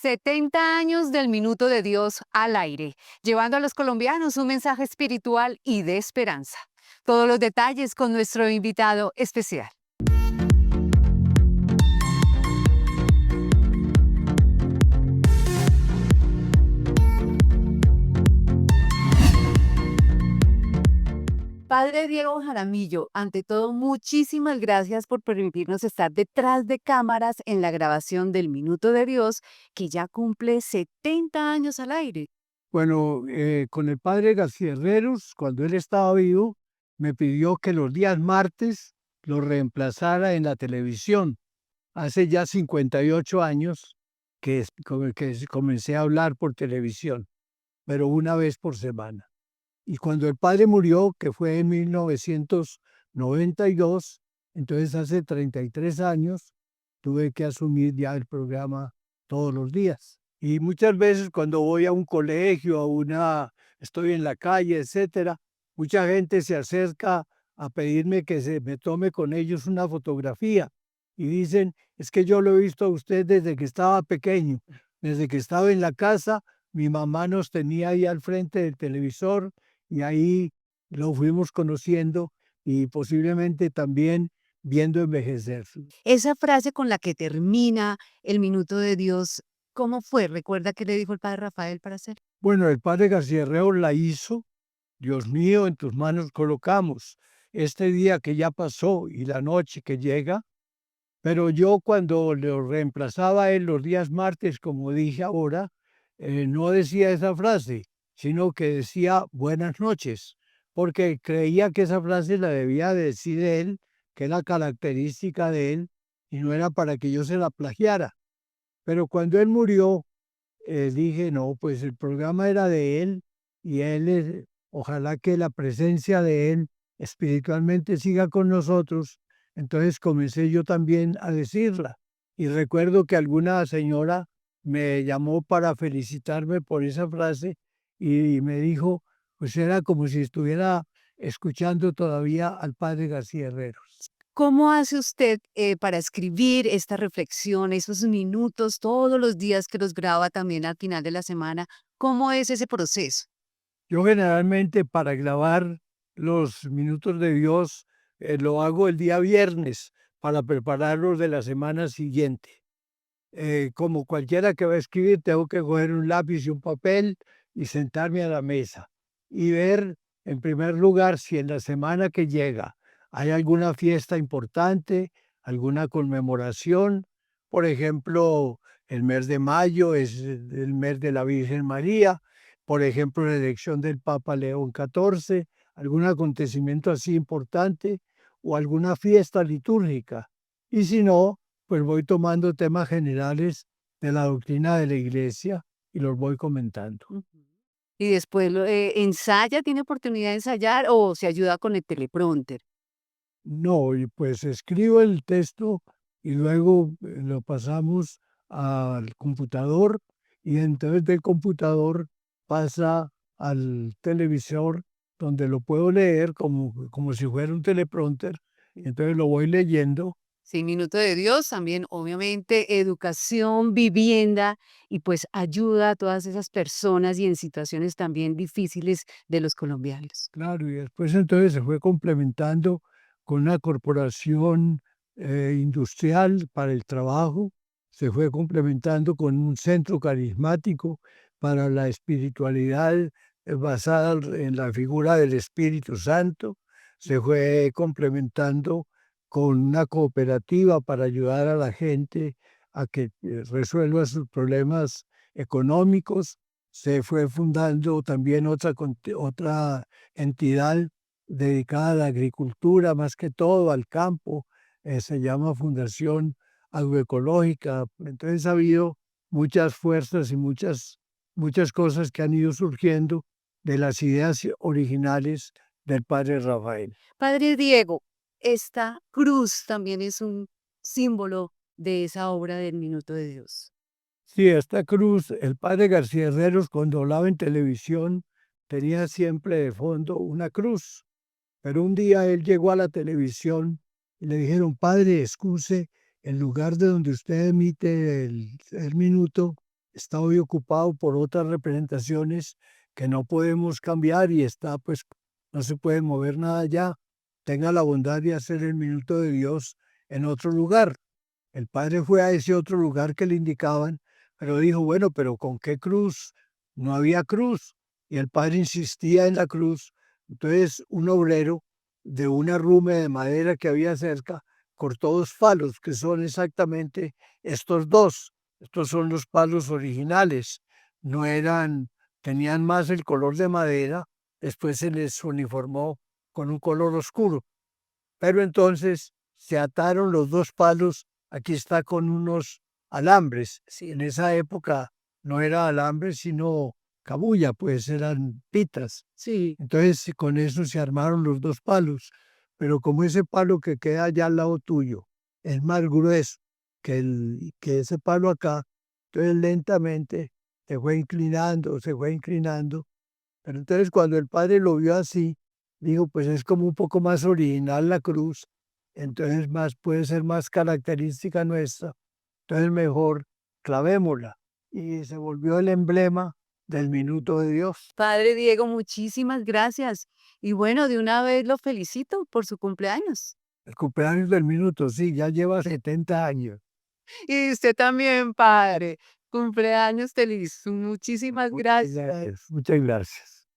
70 años del Minuto de Dios al aire, llevando a los colombianos un mensaje espiritual y de esperanza. Todos los detalles con nuestro invitado especial. Padre Diego Jaramillo, ante todo, muchísimas gracias por permitirnos estar detrás de cámaras en la grabación del Minuto de Dios, que ya cumple 70 años al aire. Bueno, con el padre García Herreros, cuando él estaba vivo, me pidió que los días martes lo reemplazara en la televisión. Hace ya 58 años que comencé a hablar por televisión, pero una vez por semana. Y cuando el padre murió, que fue en 1992, entonces hace 33 años, tuve que asumir ya el programa todos los días. Y muchas veces cuando voy a un colegio, estoy en la calle, etcétera, mucha gente se acerca a pedirme que se me tome con ellos una fotografía y dicen, es que yo lo he visto a usted desde que estaba pequeño, desde que estaba en la casa, mi mamá nos tenía ahí al frente del televisor y ahí lo fuimos conociendo y posiblemente también viendo envejecer. Esa frase con la que termina el Minuto de Dios, ¿cómo fue? ¿Recuerda qué le dijo el padre Rafael para hacer? Bueno, el padre García Herrero la hizo. Dios mío, en tus manos colocamos este día que ya pasó y la noche que llega, pero yo cuando lo reemplazaba a él los días martes, como dije ahora, no decía esa frase, sino que decía buenas noches, porque creía que esa frase la debía de decir él, que era característica de él, y no era para que yo se la plagiara. Pero cuando él murió, dije, no, pues el programa era de él y ojalá que la presencia de él espiritualmente siga con nosotros. Entonces comencé yo también a decirla. Y recuerdo que alguna señora me llamó para felicitarme por esa frase y me dijo, pues era como si estuviera escuchando todavía al padre García Herrero. ¿Cómo hace usted para escribir esta reflexión, esos minutos, todos los días que los graba también al final de la semana? ¿Cómo es ese proceso? Yo generalmente para grabar los minutos de Dios lo hago el día viernes para prepararlos de la semana siguiente. Como cualquiera que va a escribir, tengo que coger un lápiz y un papel y sentarme a la mesa y ver, en primer lugar, si en la semana que llega hay alguna fiesta importante, alguna conmemoración. Por ejemplo, el mes de mayo es el mes de la Virgen María, por ejemplo, la elección del Papa León XIV, algún acontecimiento así importante o alguna fiesta litúrgica. Y si no, pues voy tomando temas generales de la doctrina de la iglesia y los voy comentando. Ujú. Y después ensaya, tiene oportunidad de ensayar o se ayuda con el teleprompter. No, y pues escribo el texto y luego lo pasamos al computador y entonces del computador pasa al televisor donde lo puedo leer como si fuera un teleprompter y entonces lo voy leyendo. Sí, Minuto de Dios, también obviamente educación, vivienda y pues ayuda a todas esas personas y en situaciones también difíciles de los colombianos. Claro, y después entonces se fue complementando con una corporación industrial para el trabajo, se fue complementando con un centro carismático para la espiritualidad basada en la figura del Espíritu Santo, se fue complementando con una cooperativa para ayudar a la gente a que resuelva sus problemas económicos, se fue fundando también otra entidad dedicada a la agricultura, más que todo al campo, se llama Fundación Agroecológica. Entonces ha habido muchas fuerzas y muchas cosas que han ido surgiendo de las ideas originales del padre Rafael. Padre Diego, esta cruz también es un símbolo de esa obra del Minuto de Dios. Sí, esta cruz, el padre García Herreros, cuando hablaba en televisión, tenía siempre de fondo una cruz. Pero un día él llegó a la televisión y le dijeron, padre, excuse, el lugar de donde usted emite el minuto está hoy ocupado por otras representaciones que no podemos cambiar y está, pues, no se puede mover nada ya. Tenga la bondad de hacer el minuto de Dios en otro lugar. El padre fue a ese otro lugar que le indicaban, pero dijo, bueno, pero ¿con qué cruz? No había cruz. Y el padre insistía en la cruz. Entonces un obrero de una rume de madera que había cerca cortó dos palos, que son exactamente estos dos. Estos son los palos originales. No eran, tenían más el color de madera, después se les uniformó con un color oscuro. Pero entonces se ataron los dos palos, aquí está con unos alambres. Sí, en esa época no era alambre, sino cabuya, pues eran pitas. Sí. Entonces con eso se armaron los dos palos. Pero como ese palo que queda allá al lado tuyo es más grueso que ese palo acá, entonces lentamente se fue inclinando. Pero entonces cuando el padre lo vio así, dijo, pues es como un poco más original la cruz, entonces más puede ser más característica nuestra, entonces mejor clavémosla. Y se volvió el emblema del minuto de Dios. Padre Diego, muchísimas gracias. Y bueno, de una vez lo felicito por su cumpleaños. El cumpleaños del minuto, sí, ya lleva 70 años. Y usted también, padre. Cumpleaños feliz. Muchísimas Muchas gracias. gracias. Muchas gracias.